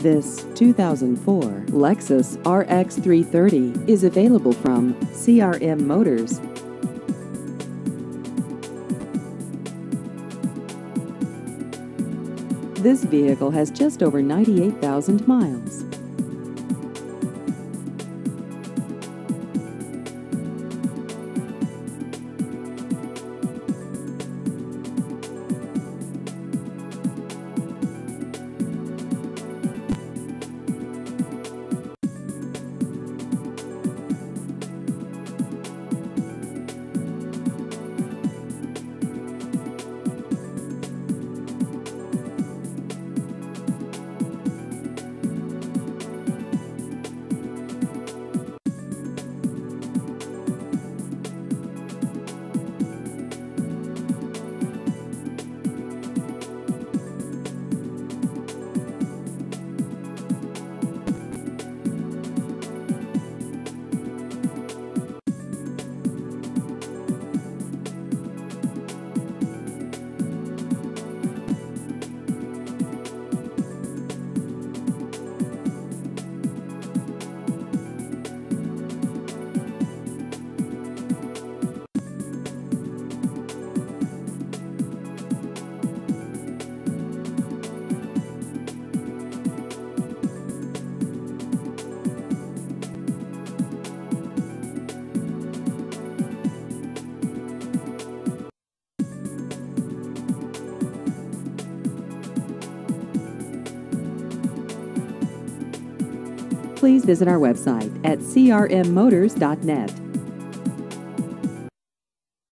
This 2004 Lexus RX 330 is available from CRM Motors. This vehicle has just over 98,000 miles. Please visit our website at crmmotors.net.